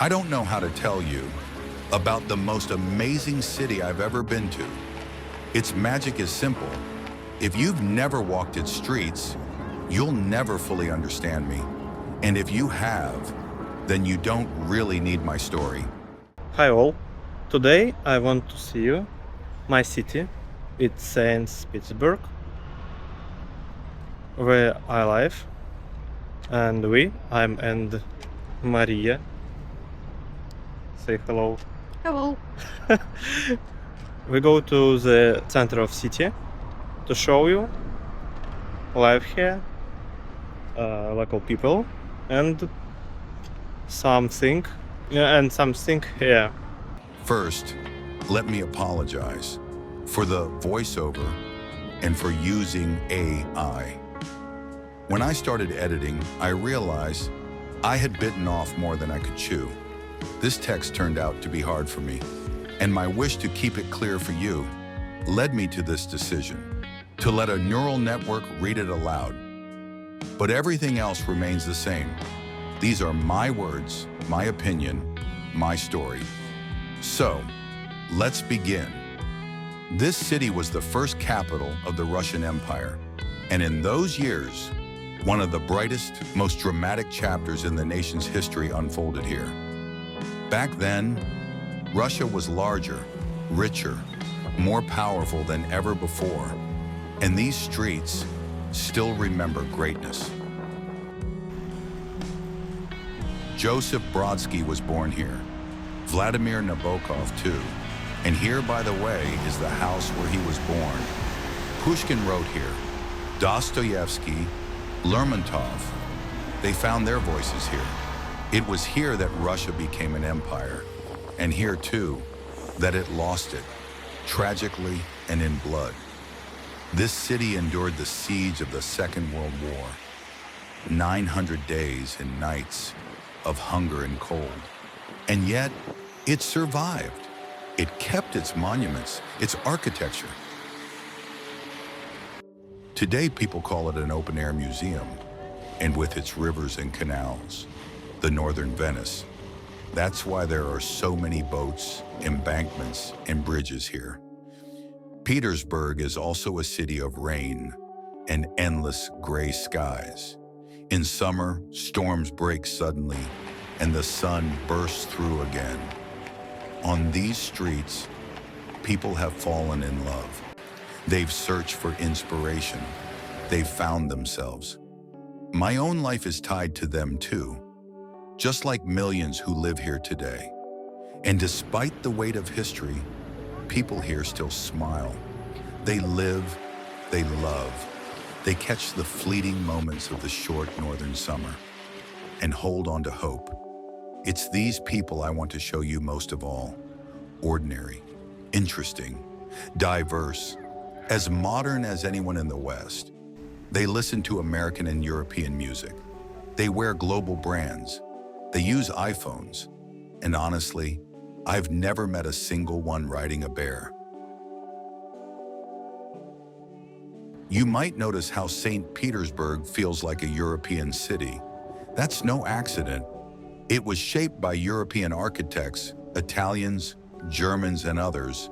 I don't know how to tell you about the most amazing city I've ever been to. Its magic is simple. If you've never walked its streets, you'll never fully understand me. And if you have, then you don't really need my story. Hi all. Today I want to see you my city. It's Saint Petersburg, where I live, and I'm and Maria. Say hello. Hello. We go to the center of city to show you life here, local people, and something here. First, let me apologize for the voiceover and for using AI. When I started editing, I realized I had bitten off more than I could chew. This text turned out to be hard for me, and my wish to keep it clear for you led me to this decision, to let a neural network read it aloud. But everything else remains the same. These are my words, my opinion, my story. So, let's begin. This city was the first capital of the Russian Empire, and in those years, one of the brightest, most dramatic chapters in the nation's history unfolded here. Back then, Russia was larger, richer, more powerful than ever before, and these streets still remember greatness. Joseph Brodsky was born here, Vladimir Nabokov too, and here, by the way, is the house where he was born. Pushkin wrote here, Dostoevsky, Lermontov, they found their voices here. It was here that Russia became an empire, and here too, that it lost it, tragically and in blood. This city endured the siege of the Second World War, 900 days and nights of hunger and cold. And yet, it survived. It kept its monuments, its architecture. Today, people call it an open-air museum, and with its rivers and canals, the northern Venice. That's why there are so many boats, embankments, and bridges here. Petersburg is also a city of rain and endless gray skies. In summer, storms break suddenly, and the sun bursts through again. On these streets, people have fallen in love. They've searched for inspiration. They've found themselves. My own life is tied to them too, just like millions who live here today. And despite the weight of history, people here still smile. They live, they love. They catch the fleeting moments of the short northern summer and hold on to hope. It's these people I want to show you most of all. Ordinary, interesting, diverse, as modern as anyone in the West. They listen to American and European music. They wear global brands. They use iPhones. And honestly, I've never met a single one riding a bear. You might notice how St. Petersburg feels like a European city. That's no accident. It was shaped by European architects, Italians, Germans, and others.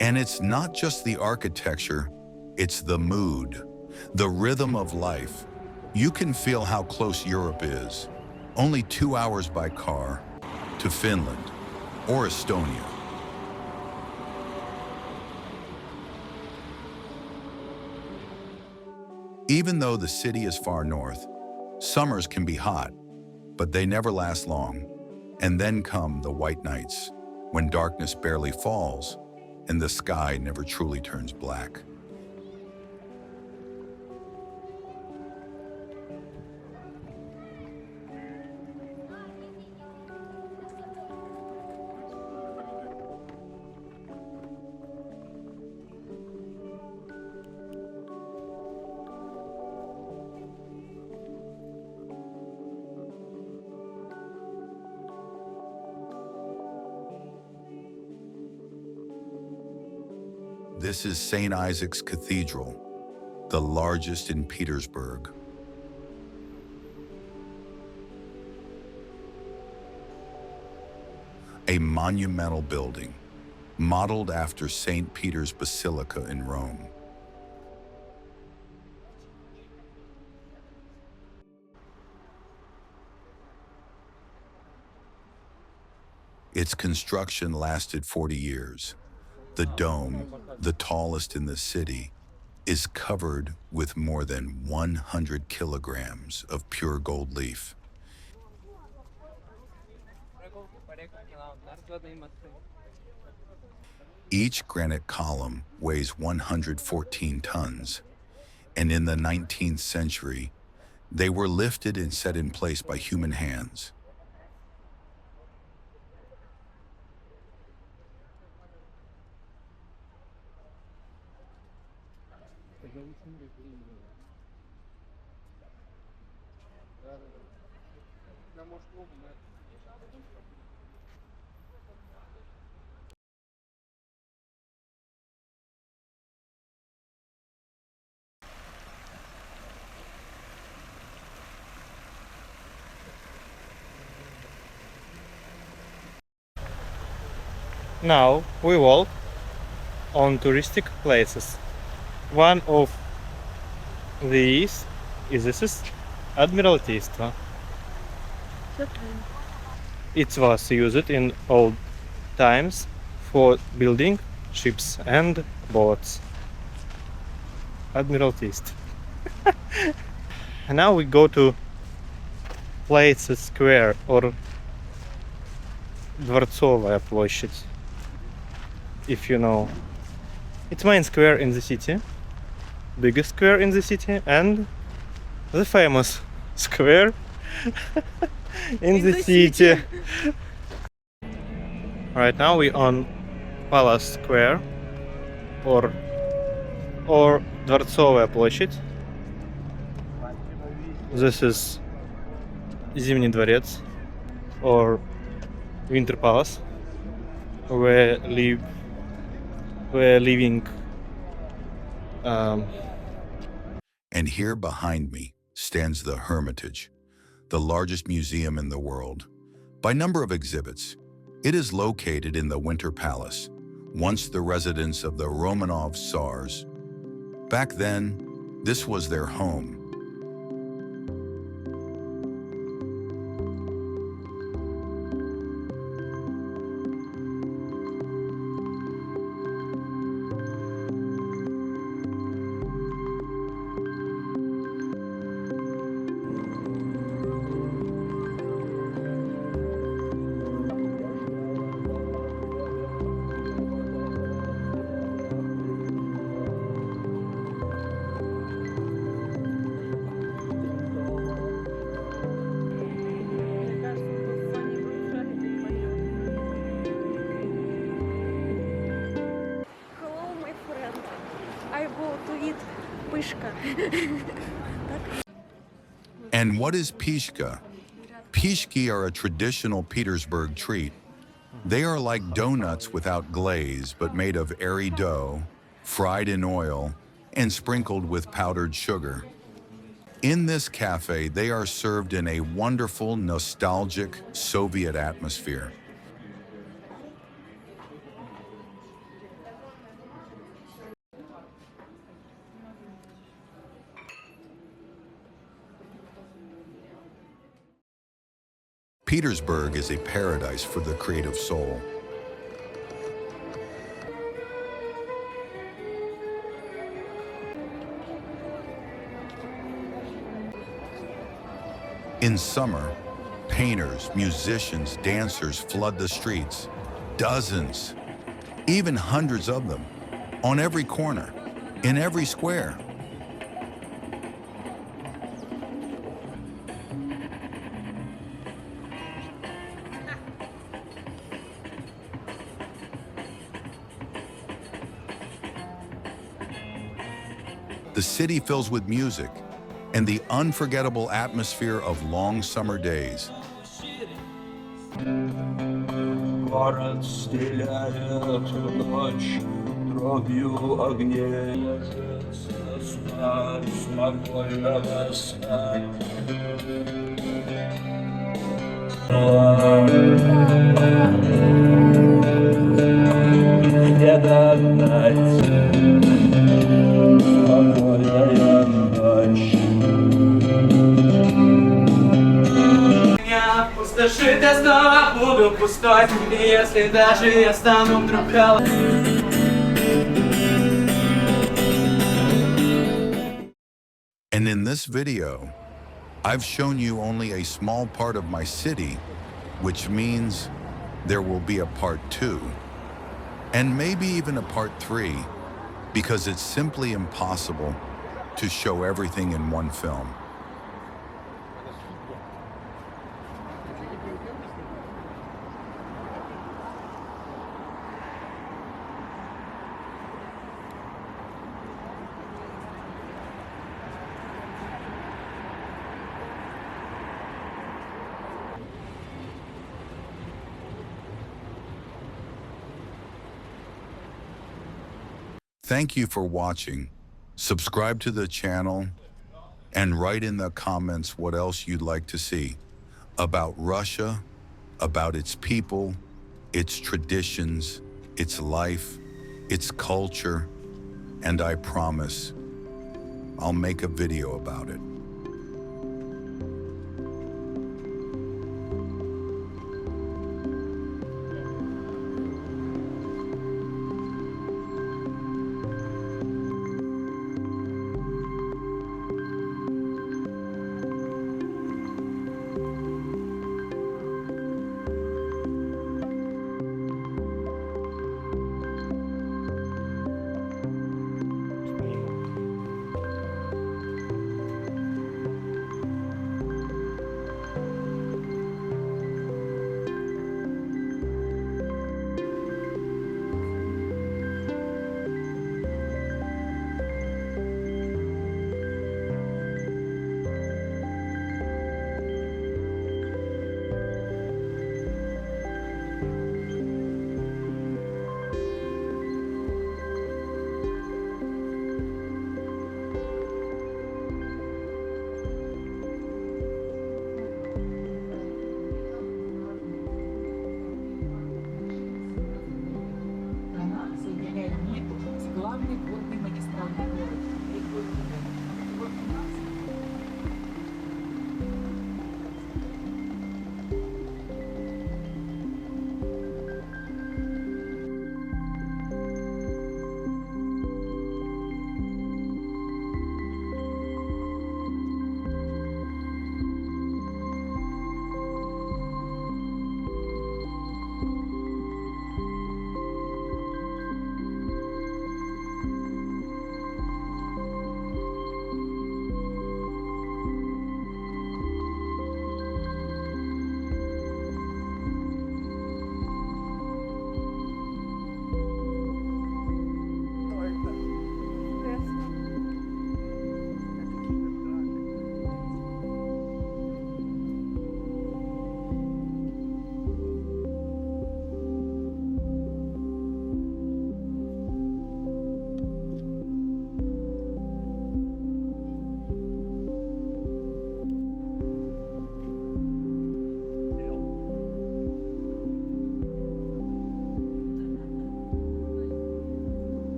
And it's not just the architecture, it's the mood, the rhythm of life. You can feel how close Europe is, only 2 hours by car, to Finland or Estonia. Even though the city is far north, summers can be hot, but they never last long. And then come the white nights, when darkness barely falls and the sky never truly turns black. This is St. Isaac's Cathedral, the largest in Petersburg. a monumental building modeled after St. Peter's Basilica in Rome. Its construction lasted 40 years. The dome, the tallest in the city, is covered with more than 100 kilograms of pure gold leaf. Each granite column weighs 114 tons, and in the 19th century, they were lifted and set in place by human hands. Now we walk on touristic places. One of these is Admiraltейство. It was used in old times for building ships and boats. Admiraltейство. And now we go to Plaza Square or Дворцовая площадь, if you know. It's main square in the city, biggest square in the city, and the famous square in the city. Right now we on Palace Square or Дворцовая площадь. This is Зимний дворец or Winter Palace, where living. And here behind me stands the Hermitage, the largest museum in the world. By number of exhibits, it is located in the Winter Palace, once the residence of the Romanov Tsars. Back then, this was their home. And what is pishka? Pishki are a traditional Petersburg treat. They are like donuts without glaze, but made of airy dough, fried in oil, and sprinkled with powdered sugar. In this cafe, they are served in a wonderful, nostalgic Soviet atmosphere. Petersburg is a paradise for the creative soul. In summer, painters, musicians, dancers flood the streets. Dozens, even hundreds of them, on every corner, in every square. The city fills with music and the unforgettable atmosphere of long summer days. Город стреляет ночь дробью огней. Спокойного сна. буду пустой, если даже я стану вдруг холодным. And in this video, I've shown you only a small part of my city, which means there will be a part 2, and maybe even a part 3, because it's simply impossible to show everything in one film. Thank you for watching. Subscribe to the channel and write in the comments what else you'd like to see about Russia, about its people, its traditions, its life, its culture, and I promise I'll make a video about it.